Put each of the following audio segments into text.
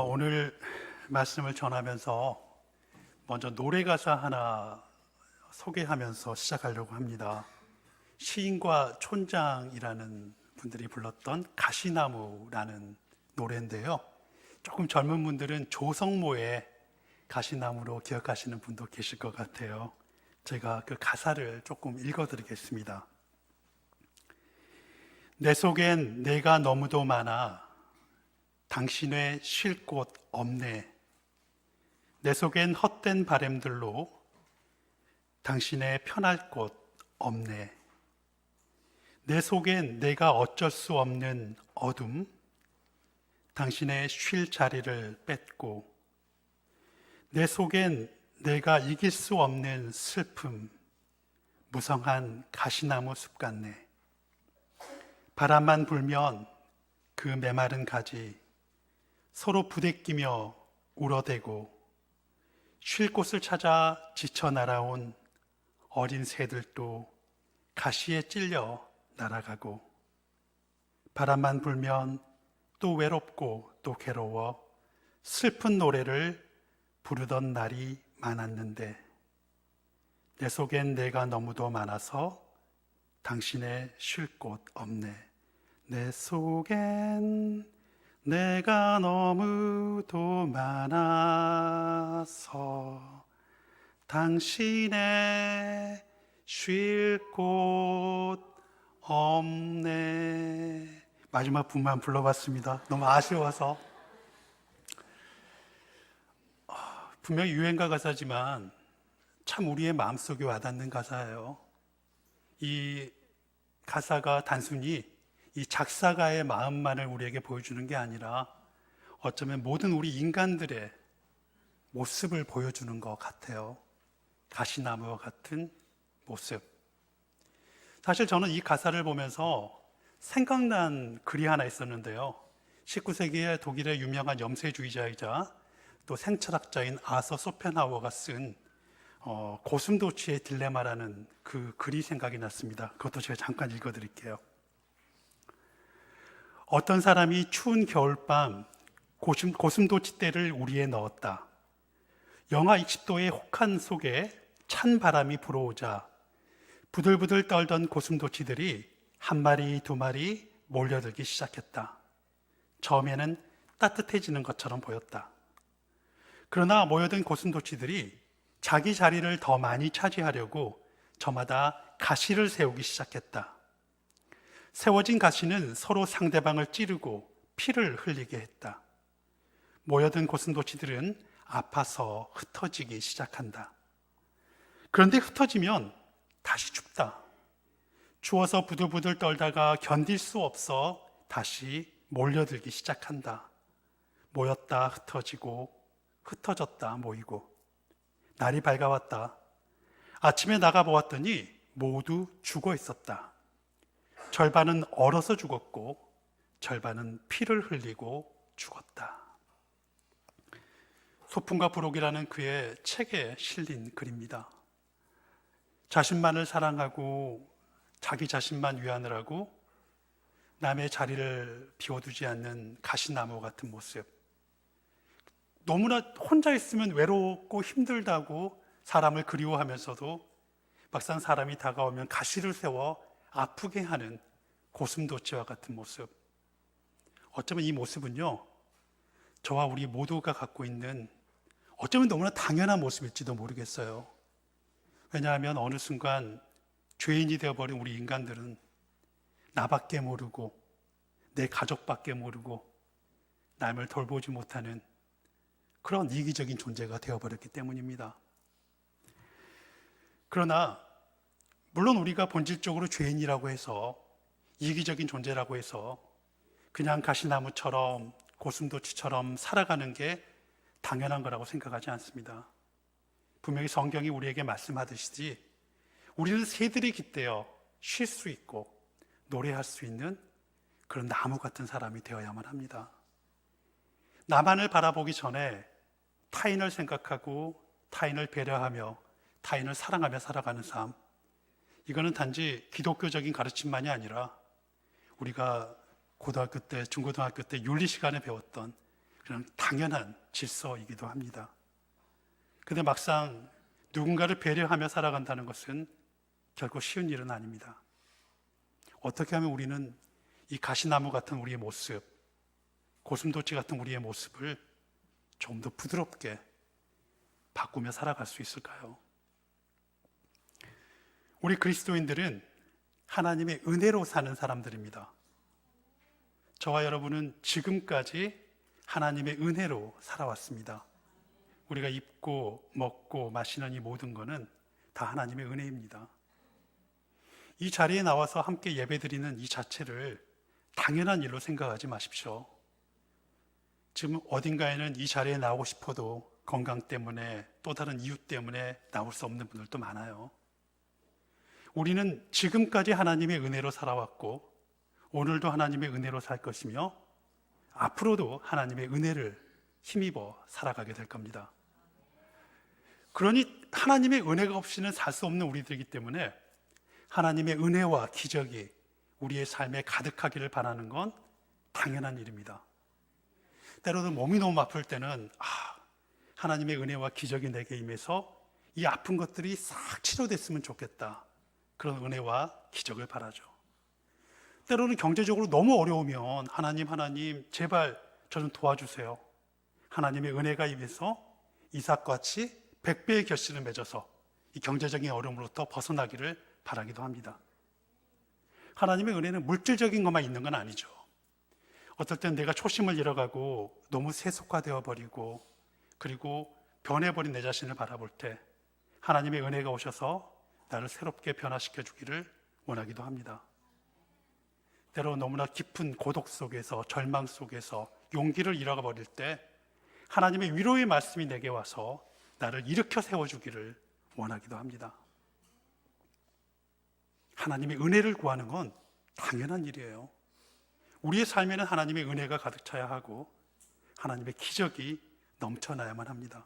오늘 말씀을 전하면서 먼저 노래 가사 하나 소개하면서 시작하려고 합니다. 시인과 촌장이라는 분들이 불렀던 가시나무라는 노래인데요. 조금 젊은 분들은 조성모의 가시나무로 기억하시는 분도 계실 것 같아요. 제가 그 가사를 조금 읽어드리겠습니다. 내 속엔 내가 너무도 많아 당신의 쉴 곳 없네. 내 속엔 헛된 바램들로 당신의 편할 곳 없네. 내 속엔 내가 어쩔 수 없는 어둠, 당신의 쉴 자리를 뺏고, 내 속엔 내가 이길 수 없는 슬픔, 무성한 가시나무 숲 같네. 바람만 불면 그 메마른 가지 서로 부대끼며 울어대고, 쉴 곳을 찾아 지쳐 날아온 어린 새들도 가시에 찔려 날아가고, 바람만 불면 또 외롭고 또 괴로워 슬픈 노래를 부르던 날이 많았는데, 내 속엔 내가 너무도 많아서 당신의 쉴 곳 없네. 내 속엔 내가 너무도 많아서 당신의 쉴 곳 없네. 마지막 부분만 불러봤습니다. 너무 아쉬워서. 분명히 유행가 가사지만 참 우리의 마음속에 와닿는 가사예요. 이 가사가 단순히 이 작사가의 마음만을 우리에게 보여주는 게 아니라 어쩌면 모든 우리 인간들의 모습을 보여주는 것 같아요. 가시나무와 같은 모습. 사실 저는 이 가사를 보면서 생각난 글이 하나 있었는데요. 19세기의 독일의 유명한 염세주의자이자 또 생철학자인 아서 소펜하워가 쓴 고슴도치의 딜레마라는 그 글이 생각이 났습니다. 그것도 제가 잠깐 읽어드릴게요. 어떤 사람이 추운 겨울밤 고슴도치 떼를 우리에 넣었다. 영하 20도의 혹한 속에 찬 바람이 불어오자 부들부들 떨던 고슴도치들이 한 마리 두 마리 몰려들기 시작했다. 처음에는 따뜻해지는 것처럼 보였다. 그러나 모여든 고슴도치들이 자기 자리를 더 많이 차지하려고 저마다 가시를 세우기 시작했다. 세워진 가시는 서로 상대방을 찌르고 피를 흘리게 했다. 모여든 고슴도치들은 아파서 흩어지기 시작한다. 그런데 흩어지면 다시 춥다. 추워서 부들부들 떨다가 견딜 수 없어 다시 몰려들기 시작한다. 모였다 흩어지고 흩어졌다 모이고. 날이 밝아왔다. 아침에 나가보았더니 모두 죽어 있었다. 절반은 얼어서 죽었고 절반은 피를 흘리고 죽었다. 소풍과 부록이라는 그의 책에 실린 글입니다. 자신만을 사랑하고 자기 자신만 위하느라고 남의 자리를 비워두지 않는 가시나무 같은 모습. 너무나 혼자 있으면 외롭고 힘들다고 사람을 그리워하면서도 막상 사람이 다가오면 가시를 세워 아프게 하는 고슴도치와 같은 모습. 어쩌면 이 모습은요, 저와 우리 모두가 갖고 있는 어쩌면 너무나 당연한 모습일지도 모르겠어요. 왜냐하면 어느 순간 죄인이 되어버린 우리 인간들은 나밖에 모르고 내 가족밖에 모르고 남을 돌보지 못하는 그런 이기적인 존재가 되어버렸기 때문입니다. 그러나 물론 우리가 본질적으로 죄인이라고 해서 이기적인 존재라고 해서 그냥 가시나무처럼 고슴도치처럼 살아가는 게 당연한 거라고 생각하지 않습니다. 분명히 성경이 우리에게 말씀하듯이 우리는 새들이 깃대어 쉴 수 있고 노래할 수 있는 그런 나무 같은 사람이 되어야만 합니다. 나만을 바라보기 전에 타인을 생각하고 타인을 배려하며 타인을 사랑하며 살아가는 삶, 이거는 단지 기독교적인 가르침만이 아니라 우리가 고등학교 때, 중고등학교 때 윤리 시간에 배웠던 그런 당연한 질서이기도 합니다. 근데 막상 누군가를 배려하며 살아간다는 것은 결코 쉬운 일은 아닙니다. 어떻게 하면 우리는 이 가시나무 같은 우리의 모습, 고슴도치 같은 우리의 모습을 좀 더 부드럽게 바꾸며 살아갈 수 있을까요? 우리 그리스도인들은 하나님의 은혜로 사는 사람들입니다. 저와 여러분은 지금까지 하나님의 은혜로 살아왔습니다. 우리가 입고 먹고 마시는 이 모든 것은 다 하나님의 은혜입니다. 이 자리에 나와서 함께 예배드리는 이 자체를 당연한 일로 생각하지 마십시오. 지금 어딘가에는 이 자리에 나오고 싶어도 건강 때문에 또 다른 이유 때문에 나올 수 없는 분들도 많아요. 우리는 지금까지 하나님의 은혜로 살아왔고 오늘도 하나님의 은혜로 살 것이며 앞으로도 하나님의 은혜를 힘입어 살아가게 될 겁니다. 그러니 하나님의 은혜가 없이는 살 수 없는 우리들이기 때문에 하나님의 은혜와 기적이 우리의 삶에 가득하기를 바라는 건 당연한 일입니다. 때로는 몸이 너무 아플 때는 하나님의 은혜와 기적이 내게 임해서 이 아픈 것들이 싹 치료됐으면 좋겠다. 그런 은혜와 기적을 바라죠. 때로는 경제적으로 너무 어려우면 하나님 제발 저 좀 도와주세요. 하나님의 은혜가 임해서 이삭같이 100배의 결실을 맺어서 이 경제적인 어려움으로부터 벗어나기를 바라기도 합니다. 하나님의 은혜는 물질적인 것만 있는 건 아니죠. 어떨 땐 내가 초심을 잃어가고 너무 세속화되어 버리고 그리고 변해버린 내 자신을 바라볼 때 하나님의 은혜가 오셔서 나를 새롭게 변화시켜 주기를 원하기도 합니다. 때로 너무나 깊은 고독 속에서 절망 속에서 용기를 잃어가 버릴 때 하나님의 위로의 말씀이 내게 와서 나를 일으켜 세워주기를 원하기도 합니다. 하나님의 은혜를 구하는 건 당연한 일이에요. 우리의 삶에는 하나님의 은혜가 가득 차야 하고 하나님의 기적이 넘쳐나야만 합니다.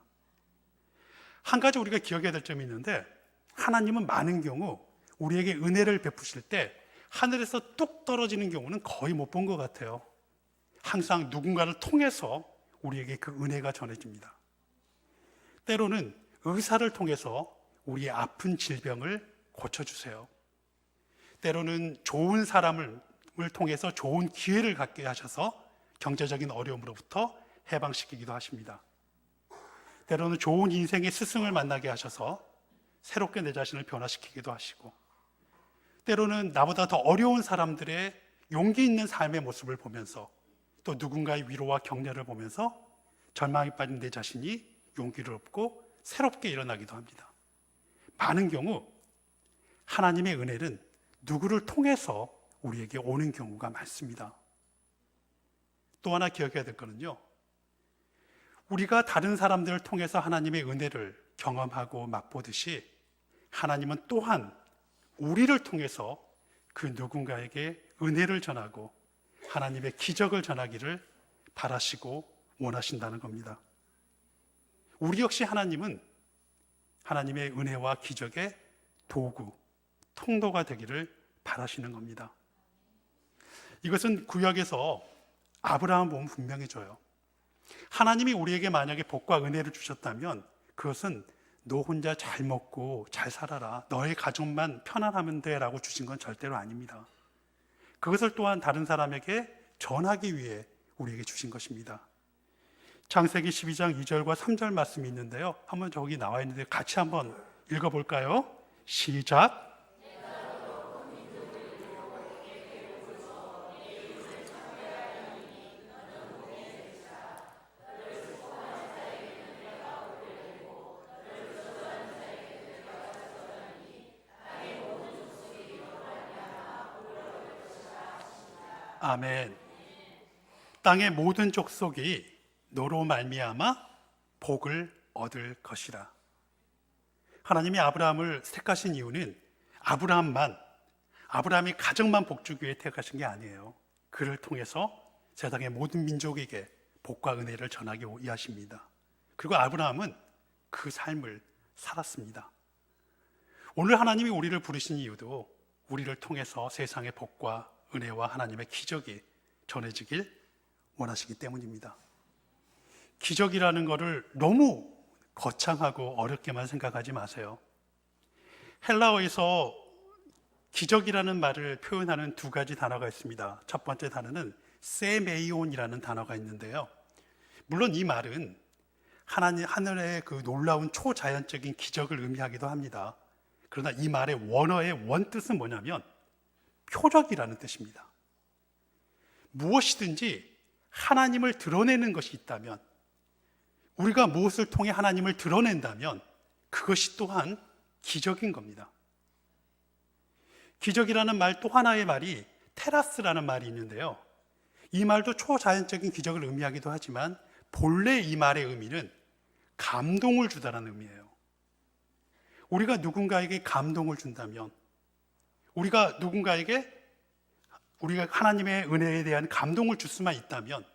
한 가지 우리가 기억해야 될 점이 있는데 하나님은 많은 경우 우리에게 은혜를 베푸실 때 하늘에서 뚝 떨어지는 경우는 거의 못 본 것 같아요. 항상 누군가를 통해서 우리에게 그 은혜가 전해집니다. 때로는 의사를 통해서 우리의 아픈 질병을 고쳐주세요. 때로는 좋은 사람을 통해서 좋은 기회를 갖게 하셔서 경제적인 어려움으로부터 해방시키기도 하십니다. 때로는 좋은 인생의 스승을 만나게 하셔서 새롭게 내 자신을 변화시키기도 하시고 때로는 나보다 더 어려운 사람들의 용기 있는 삶의 모습을 보면서 또 누군가의 위로와 격려를 보면서 절망에 빠진 내 자신이 용기를 얻고 새롭게 일어나기도 합니다. 많은 경우 하나님의 은혜는 누구를 통해서 우리에게 오는 경우가 많습니다. 또 하나 기억해야 될 거는요, 우리가 다른 사람들을 통해서 하나님의 은혜를 경험하고 맛보듯이 하나님은 또한 우리를 통해서 그 누군가에게 은혜를 전하고 하나님의 기적을 전하기를 바라시고 원하신다는 겁니다. 우리 역시 하나님은 하나님의 은혜와 기적의 도구, 통로가 되기를 바라시는 겁니다. 이것은 구약에서 아브라함 보면 분명해져요. 하나님이 우리에게 만약에 복과 은혜를 주셨다면 그것은 너 혼자 잘 먹고 잘 살아라, 너의 가족만 편안하면 돼 라고 주신 건 절대로 아닙니다. 그것을 또한 다른 사람에게 전하기 위해 우리에게 주신 것입니다. 창세기 12장 2절과 3절 말씀이 있는데요, 한번 저기 나와 있는데 같이 한번 읽어볼까요? 시작. 아멘. 땅의 모든 족속이 너로 말미암아 복을 얻을 것이라. 하나님이 아브라함을 택하신 이유는 아브라함이 가정만 복 주기 위해 택하신 게 아니에요. 그를 통해서 세상의 모든 민족에게 복과 은혜를 전하기 위하십니다. 그리고 아브라함은 그 삶을 살았습니다. 오늘 하나님이 우리를 부르신 이유도 우리를 통해서 세상의 복과 은혜와 하나님의 기적이 전해지길 원하시기 때문입니다. 기적이라는 것을 너무 거창하고 어렵게만 생각하지 마세요. 헬라어에서 기적이라는 말을 표현하는 두 가지 단어가 있습니다. 첫 번째 단어는 세메이온이라는 단어가 있는데요. 물론 이 말은 하늘의 그 놀라운 초자연적인 기적을 의미하기도 합니다. 그러나 이 말의 원어의 원뜻은 뭐냐면 표적이라는 뜻입니다. 무엇이든지 하나님을 드러내는 것이 있다면, 우리가 무엇을 통해 하나님을 드러낸다면 그것이 또한 기적인 겁니다. 기적이라는 말 또 하나의 말이 테라스라는 말이 있는데요. 이 말도 초자연적인 기적을 의미하기도 하지만 본래 이 말의 의미는 감동을 주다라는 의미예요. 우리가 누군가에게 감동을 준다면, 우리가 하나님의 은혜에 대한 감동을 줄 수만 있다면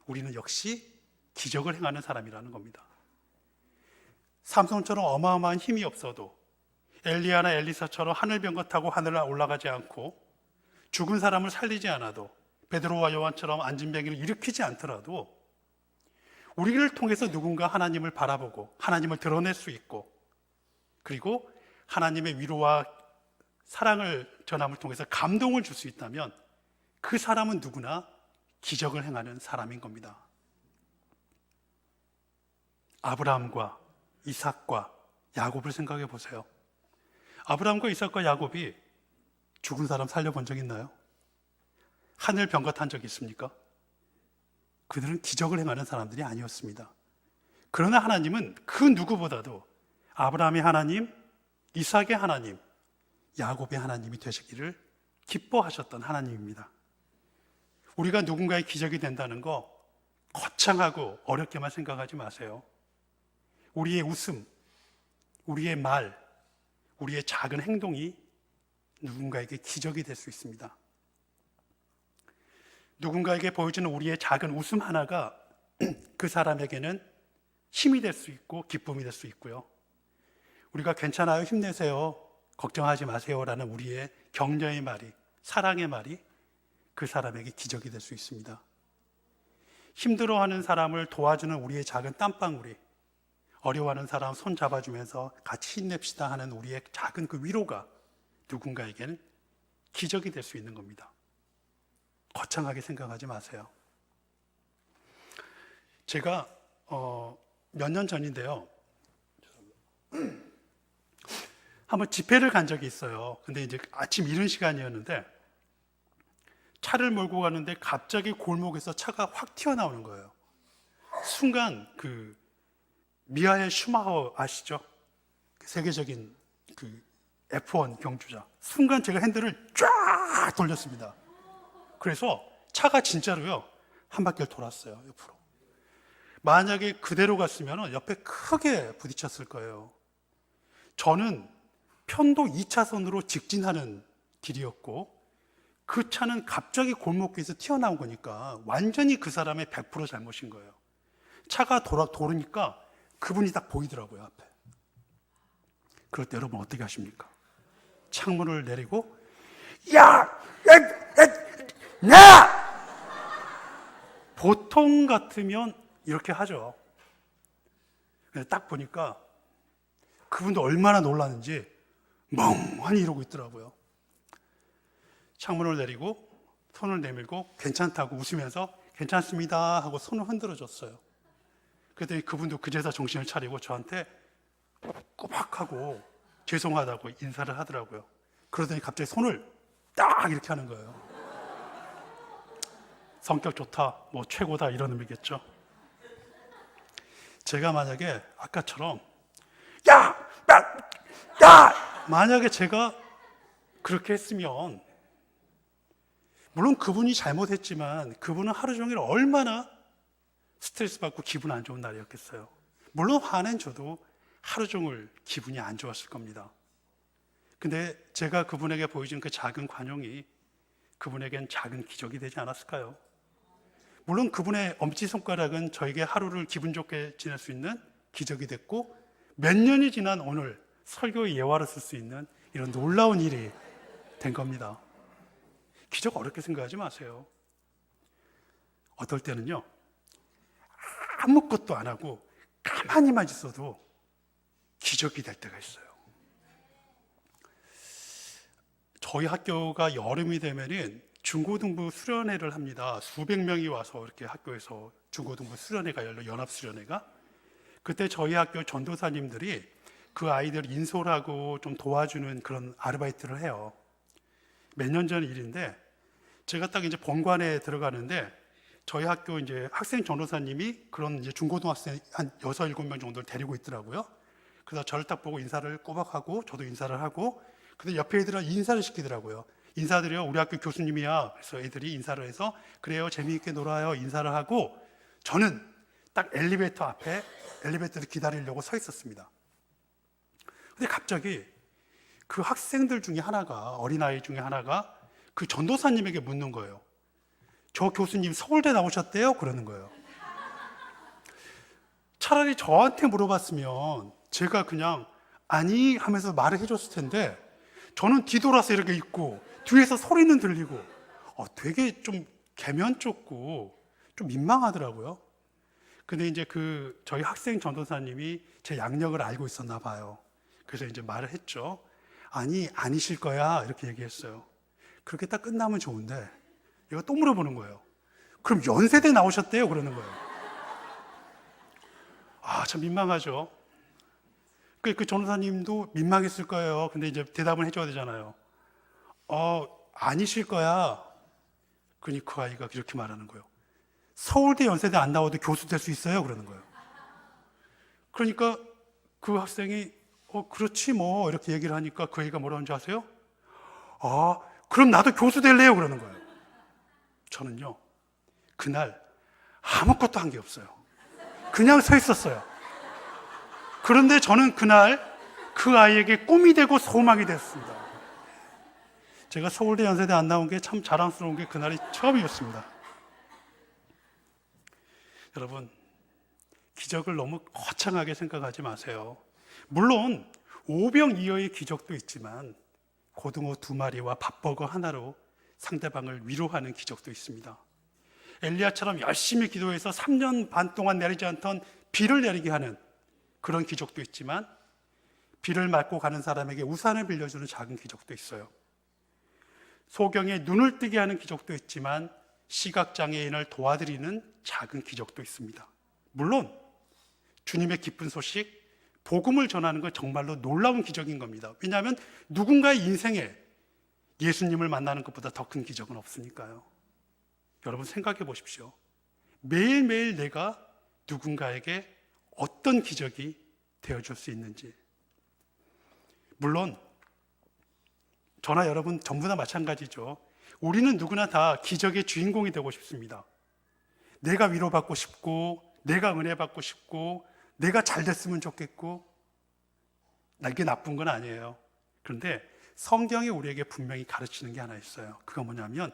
우리는 역시 기적을 행하는 사람이라는 겁니다. 삼손처럼 어마어마한 힘이 없어도, 엘리야나 엘리사처럼 하늘병거 타고 하늘을 올라가지 않고 죽은 사람을 살리지 않아도, 베드로와 요한처럼 안진뱅이를 일으키지 않더라도 우리를 통해서 누군가 하나님을 바라보고 하나님을 드러낼 수 있고, 그리고 하나님의 위로와 사랑을 전함을 통해서 감동을 줄 수 있다면 그 사람은 누구나 기적을 행하는 사람인 겁니다. 아브라함과 이삭과 야곱을 생각해 보세요. 아브라함과 이삭과 야곱이 죽은 사람 살려본 적 있나요? 하늘 병거 탄 적 있습니까? 그들은 기적을 행하는 사람들이 아니었습니다. 그러나 하나님은 그 누구보다도 아브라함의 하나님, 이삭의 하나님, 야곱의 하나님이 되시기를 기뻐하셨던 하나님입니다. 우리가 누군가의 기적이 된다는 거 거창하고 어렵게만 생각하지 마세요. 우리의 웃음, 우리의 말, 우리의 작은 행동이 누군가에게 기적이 될 수 있습니다. 누군가에게 보여주는 우리의 작은 웃음 하나가 그 사람에게는 힘이 될 수 있고 기쁨이 될 수 있고요. 우리가 괜찮아요, 힘내세요, 걱정하지 마세요라는 우리의 격려의 말이, 사랑의 말이 그 사람에게 기적이 될 수 있습니다. 힘들어하는 사람을 도와주는 우리의 작은 땀방울이, 어려워하는 사람 손 잡아주면서 같이 힘냅시다 하는 우리의 작은 그 위로가 누군가에게는 기적이 될 수 있는 겁니다. 거창하게 생각하지 마세요. 제가 몇 년 전인데요, 한번 집회를 간 적이 있어요. 근데 이제 아침 이른 시간이었는데 차를 몰고 가는데 갑자기 골목에서 차가 확 튀어나오는 거예요. 순간 그 미하엘 슈마허 아시죠? 세계적인 그 F1 경주자. 순간 제가 핸들을 쫙 돌렸습니다. 그래서 차가 진짜로요 한 바퀴를 돌았어요, 옆으로. 만약에 그대로 갔으면 옆에 크게 부딪혔을 거예요. 저는 편도 2차선으로 직진하는 길이었고 그 차는 갑자기 골목길에서 튀어나온 거니까 완전히 그 사람의 100% 잘못인 거예요. 차가 도르니까 그분이 딱 보이더라고요, 앞에. 그럴 때 여러분 어떻게 하십니까? 창문을 내리고 야! 보통 같으면 이렇게 하죠. 딱 보니까 그분도 얼마나 놀랐는지 멍하니 이러고 있더라고요. 창문을 내리고 손을 내밀고 괜찮다고 웃으면서 괜찮습니다 하고 손을 흔들어 줬어요. 그랬더니 그분도 그제서 정신을 차리고 저한테 꼬박하고 죄송하다고 인사를 하더라고요. 그러더니 갑자기 손을 딱 이렇게 하는 거예요. 성격 좋다, 뭐 최고다 이런 의미겠죠. 제가 만약에 아까처럼 야! 만약에 제가 그렇게 했으면, 물론 그분이 잘못했지만 그분은 하루 종일 얼마나 스트레스 받고 기분 안 좋은 날이었겠어요. 물론 화낸 저도 하루 종일 기분이 안 좋았을 겁니다. 근데 제가 그분에게 보여준 그 작은 관용이 그분에겐 작은 기적이 되지 않았을까요? 물론 그분의 엄지손가락은 저에게 하루를 기분 좋게 지낼 수 있는 기적이 됐고, 몇 년이 지난 오늘 설교의 예화를 쓸 수 있는 이런 놀라운 일이 된 겁니다. 기적 어렵게 생각하지 마세요. 어떨 때는요, 아무것도 안 하고 가만히만 있어도 기적이 될 때가 있어요. 저희 학교가 여름이 되면은 중고등부 수련회를 합니다. 수백 명이 와서 이렇게 학교에서 중고등부 수련회가 열려, 연합 수련회가. 그때 저희 학교 전도사님들이 그 아이들 인솔하고 좀 도와주는 그런 아르바이트를 해요. 몇 년 전 일인데 제가 딱 이제 본관에 들어가는데 저희 학교 이제 학생 전도사님이 그런 이제 중고등학생 한 6, 7명 정도를 데리고 있더라고요. 그래서 저를 딱 보고 인사를 꼬박 하고 저도 인사를 하고, 근데 옆에 애들은 인사를 시키더라고요. 인사드려, 우리 학교 교수님이야. 그래서 애들이 인사를 해서 그래요, 재미있게 놀아요, 인사를 하고, 저는 딱 엘리베이터 앞에 엘리베이터를 기다리려고 서 있었습니다. 근데 갑자기 그 학생들 중에 하나가, 어린아이 중에 하나가 그 전도사님에게 묻는 거예요. 저 교수님 서울대 나오셨대요? 그러는 거예요. 차라리 저한테 물어봤으면 제가 그냥 아니 하면서 말을 해줬을 텐데, 저는 뒤돌아서 이렇게 있고 뒤에서 소리는 들리고 되게 좀 개면 좁고 좀 민망하더라고요. 근데 이제 그 저희 학생 전도사님이 제 양력을 알고 있었나 봐요. 그래서 이제 말을 했죠. 아니, 아니실 거야, 이렇게 얘기했어요. 그렇게 딱 끝나면 좋은데 얘가 또 물어보는 거예요. 그럼 연세대 나오셨대요? 그러는 거예요. 참 민망하죠. 그 전도사님도 민망했을 거예요. 근데 이제 대답을 해줘야 되잖아요. 아니실 거야. 그러니 그 아이가 이렇게 말하는 거예요. 서울대, 연세대 안 나와도 교수 될 수 있어요? 그러는 거예요. 그러니까 그 학생이 그렇지 뭐, 이렇게 얘기를 하니까 그 애가 뭐라는 줄 아세요? 그럼 나도 교수 될래요? 그러는 거예요. 저는요, 그날 아무것도 한 게 없어요. 그냥 서 있었어요. 그런데 저는 그날 그 아이에게 꿈이 되고 소망이 됐습니다. 제가 서울대, 연세대 안 나온 게 참 자랑스러운 게 그날이 처음이었습니다. 여러분, 기적을 너무 거창하게 생각하지 마세요. 물론 오병이어의 기적도 있지만 고등어 2마리와 밥버거 하나로 상대방을 위로하는 기적도 있습니다. 엘리야처럼 열심히 기도해서 3년 반 동안 내리지 않던 비를 내리게 하는 그런 기적도 있지만, 비를 맞고 가는 사람에게 우산을 빌려주는 작은 기적도 있어요. 소경에 눈을 뜨게 하는 기적도 있지만 시각장애인을 도와드리는 작은 기적도 있습니다. 물론 주님의 기쁜 소식, 복음을 전하는 건 정말로 놀라운 기적인 겁니다. 왜냐하면 누군가의 인생에 예수님을 만나는 것보다 더 큰 기적은 없으니까요. 여러분 생각해 보십시오. 매일매일 내가 누군가에게 어떤 기적이 되어줄 수 있는지. 물론 저나 여러분 전부 다 마찬가지죠. 우리는 누구나 다 기적의 주인공이 되고 싶습니다. 내가 위로받고 싶고, 내가 은혜 받고 싶고, 내가 잘 됐으면 좋겠고. 이게 나쁜 건 아니에요. 그런데 성경이 우리에게 분명히 가르치는 게 하나 있어요. 그건 뭐냐면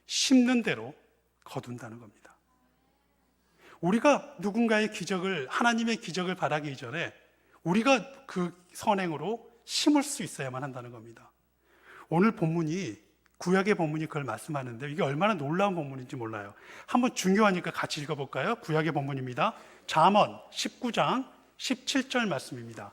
심는 대로 거둔다는 겁니다. 우리가 누군가의 기적을, 하나님의 기적을 바라기 전에 우리가 그 선행으로 심을 수 있어야만 한다는 겁니다. 오늘 본문이, 구약의 본문이 그걸 말씀하는데 이게 얼마나 놀라운 본문인지 몰라요. 한번 중요하니까 같이 읽어볼까요? 구약의 본문입니다. 잠언 19장 17절 말씀입니다.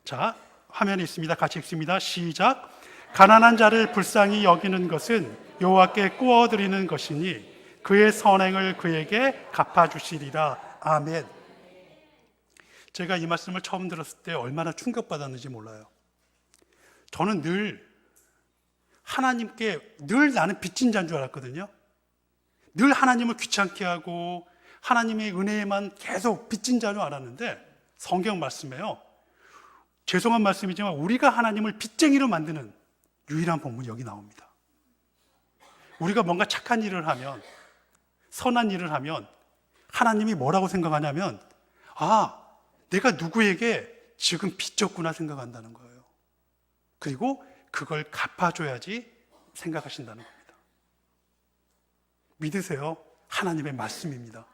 자, 화면에 있습니다. 같이 읽습니다. 시작. 가난한 자를 불쌍히 여기는 것은 여호와께 구워드리는 것이니 그의 선행을 그에게 갚아주시리라. 아멘. 제가 이 말씀을 처음 들었을 때 얼마나 충격받았는지 몰라요. 저는 늘 하나님께 늘 나는 빚진 자인 줄 알았거든요. 늘 하나님을 귀찮게 하고 하나님의 은혜에만 계속 빚진 자로 알았는데, 성경 말씀에요, 죄송한 말씀이지만 우리가 하나님을 빚쟁이로 만드는 유일한 본문이 여기 나옵니다. 우리가 뭔가 착한 일을 하면, 선한 일을 하면 하나님이 뭐라고 생각하냐면 내가 누구에게 지금 빚졌구나 생각한다는 거예요. 그리고 그걸 갚아줘야지 생각하신다는 겁니다. 믿으세요? 하나님의 말씀입니다.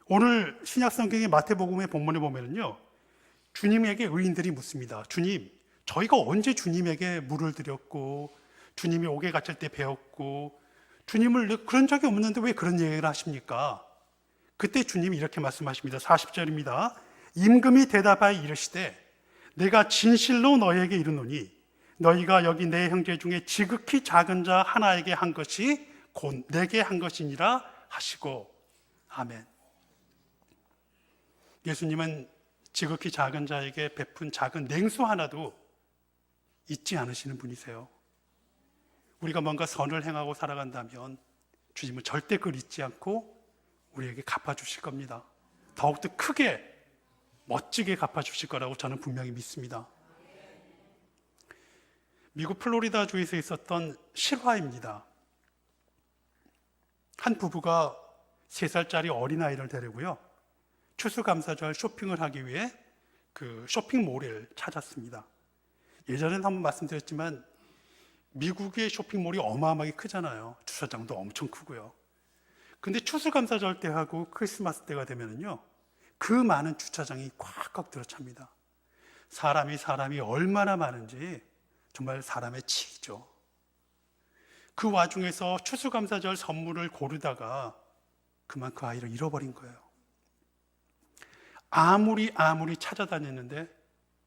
오늘 신약성경의 마태복음의 본문에 보면은요, 주님에게 의인들이 묻습니다. 주님, 저희가 언제 주님에게 물을 드렸고 주님이 옥에 갇힐 때 배웠고 주님을 그런 적이 없는데 왜 그런 얘기를 하십니까? 그때 주님이 이렇게 말씀하십니다. 40절입니다. 임금이 대답하여 이르시되 내가 진실로 너희에게 이르노니 너희가 여기 내 형제 중에 지극히 작은 자 하나에게 한 것이 곧 내게 한 것이니라 하시고. 아멘. 예수님은 지극히 작은 자에게 베푼 작은 냉수 하나도 잊지 않으시는 분이세요. 우리가 뭔가 선을 행하고 살아간다면 주님은 절대 그걸 잊지 않고 우리에게 갚아주실 겁니다. 더욱더 크게 멋지게 갚아주실 거라고 저는 분명히 믿습니다. 미국 플로리다주에서 있었던 실화입니다. 한 부부가 3살짜리 어린아이를 데리고요, 추수감사절 쇼핑을 하기 위해 그 쇼핑몰을 찾았습니다. 예전에는 한번 말씀드렸지만 미국의 쇼핑몰이 어마어마하게 크잖아요. 주차장도 엄청 크고요. 근데 추수감사절 때하고 크리스마스 때가 되면은요, 그 많은 주차장이 꽉꽉 들어찹니다. 사람이 얼마나 많은지 정말 사람의 치이죠. 그 와중에서 추수감사절 선물을 고르다가 그만 그 아이를 잃어버린 거예요. 아무리 찾아다녔는데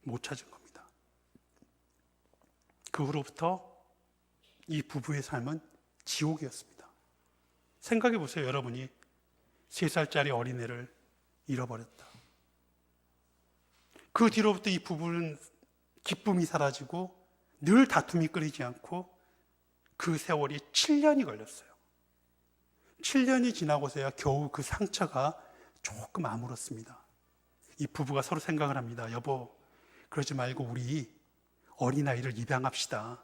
못 찾은 겁니다. 그 후로부터 이 부부의 삶은 지옥이었습니다. 생각해 보세요. 여러분이 3살짜리 어린애를 잃어버렸다. 그 뒤로부터 이 부부는 기쁨이 사라지고 늘 다툼이 끊이지 않고 그 세월이 7년이 걸렸어요. 7년이 지나고서야 겨우 그 상처가 조금 아물었습니다. 이 부부가 서로 생각을 합니다. 여보, 그러지 말고 우리 어린아이를 입양합시다.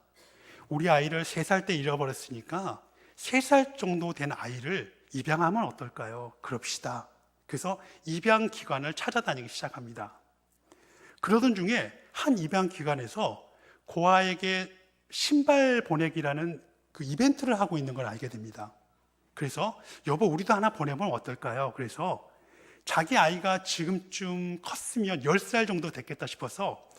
우리 아이를 3살 때 잃어버렸으니까 3살 정도 된 아이를 입양하면 어떨까요? 그럽시다. 그래서 입양 기관을 찾아다니기 시작합니다. 그러던 중에 한 입양 기관에서 그 아이에게 신발 보내기라는 그 이벤트를 하고 있는 걸 알게 됩니다. 그래서 여보, 우리도 하나 보내면 어떨까요? 그래서 자기 아이가 지금쯤 컸으면 10살 정도 됐겠다 싶어서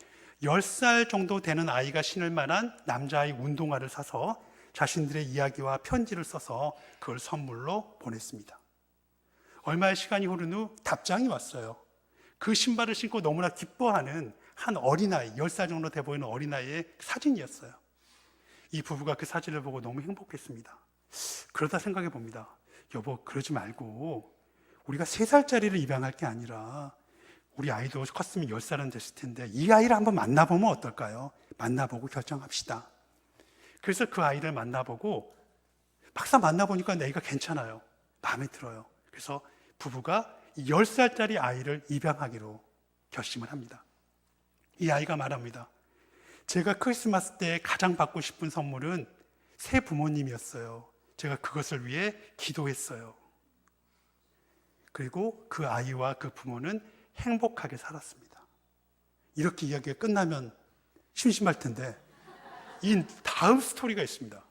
10살 정도 되는 아이가 신을 만한 남자아이 운동화를 사서 자신들의 이야기와 편지를 써서 그걸 선물로 보냈습니다. 얼마의 시간이 흐른 후 답장이 왔어요. 그 신발을 신고 너무나 기뻐하는 한 어린아이, 10살 정도 돼 보이는 어린아이의 사진이었어요. 이 부부가 그 사진을 보고 너무 행복했습니다. 그러다 생각해 봅니다. 여보, 그러지 말고 우리가 3살짜리를 입양할 게 아니라 우리 아이도 컸으면 10살은 됐을 텐데 이 아이를 한번 만나보면 어떨까요? 만나보고 결정합시다. 그래서 그 아이를 만나보고 막상 만나보니까 애가 괜찮아요. 마음에 들어요. 그래서 부부가 10살짜리 아이를 입양하기로 결심을 합니다. 이 아이가 말합니다. 제가 크리스마스 때 가장 받고 싶은 선물은 새 부모님이었어요. 제가 그것을 위해 기도했어요. 그리고 그 아이와 그 부모는 행복하게 살았습니다. 이렇게 이야기가 끝나면 심심할 텐데 이 다음 스토리가 있습니다.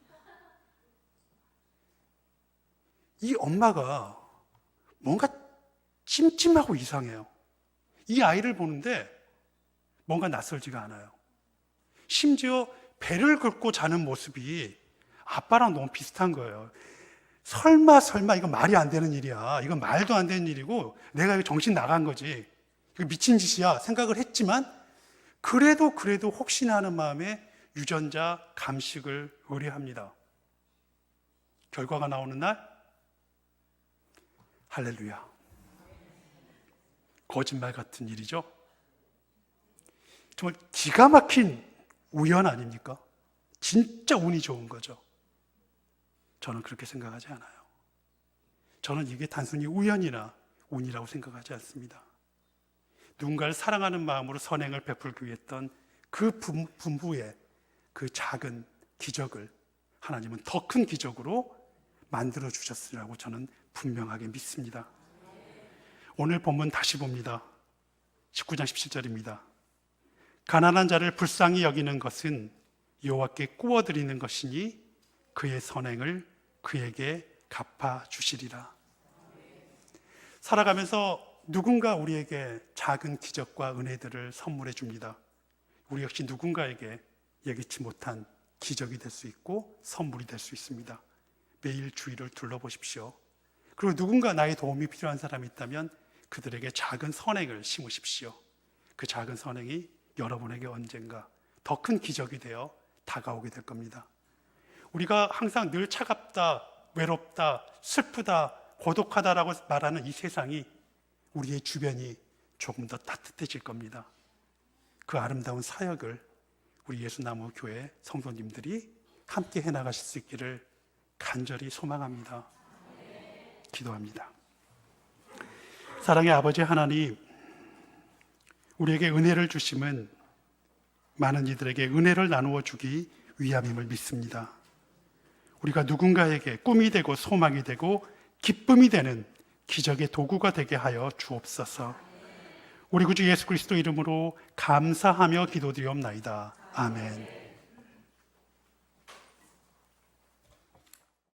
이 엄마가 뭔가 찜찜하고 이상해요. 이 아이를 보는데 뭔가 낯설지가 않아요. 심지어 배를 긁고 자는 모습이 아빠랑 너무 비슷한 거예요. 설마 이거 말이 안 되는 일이야. 이건 말도 안 되는 일이고 내가 이거 정신 나간 거지. 이거 미친 짓이야 생각을 했지만 그래도 혹시나 하는 마음에 유전자 감식을 의뢰합니다. 결과가 나오는 날 할렐루야. 거짓말 같은 일이죠. 정말 기가 막힌 우연 아닙니까? 진짜 운이 좋은 거죠. 저는 그렇게 생각하지 않아요. 저는 이게 단순히 우연이나 운이라고 생각하지 않습니다. 누군가를 사랑하는 마음으로 선행을 베풀기 위해 했던 그 부부의 그 작은 기적을 하나님은 더 큰 기적으로 만들어 주셨으리라고 저는 분명하게 믿습니다. 오늘 본문 다시 봅니다. 19장 17절입니다. 가난한 자를 불쌍히 여기는 것은 여호와께 구워드리는 것이니 그의 선행을 그에게 갚아주시리라. 살아가면서 누군가 우리에게 작은 기적과 은혜들을 선물해 줍니다. 우리 역시 누군가에게 예기치 못한 기적이 될 수 있고 선물이 될 수 있습니다. 매일 주위를 둘러보십시오. 그리고 누군가 나의 도움이 필요한 사람이 있다면 그들에게 작은 선행을 심으십시오. 그 작은 선행이 여러분에게 언젠가 더 큰 기적이 되어 다가오게 될 겁니다. 우리가 항상 늘 차갑다, 외롭다, 슬프다, 고독하다라고 말하는 이 세상이 우리의 주변이 조금 더 따뜻해질 겁니다. 그 아름다운 사역을 우리 예수나무교회 성도님들이 함께 해나가실 수 있기를 간절히 소망합니다. 기도합니다. 사랑의 아버지 하나님, 우리에게 은혜를 주심은 많은 이들에게 은혜를 나누어 주기 위함임을 믿습니다. 우리가 누군가에게 꿈이 되고 소망이 되고 기쁨이 되는 기적의 도구가 되게 하여 주옵소서. 우리 구주 예수 그리스도 이름으로 감사하며 기도드리옵나이다. 아멘.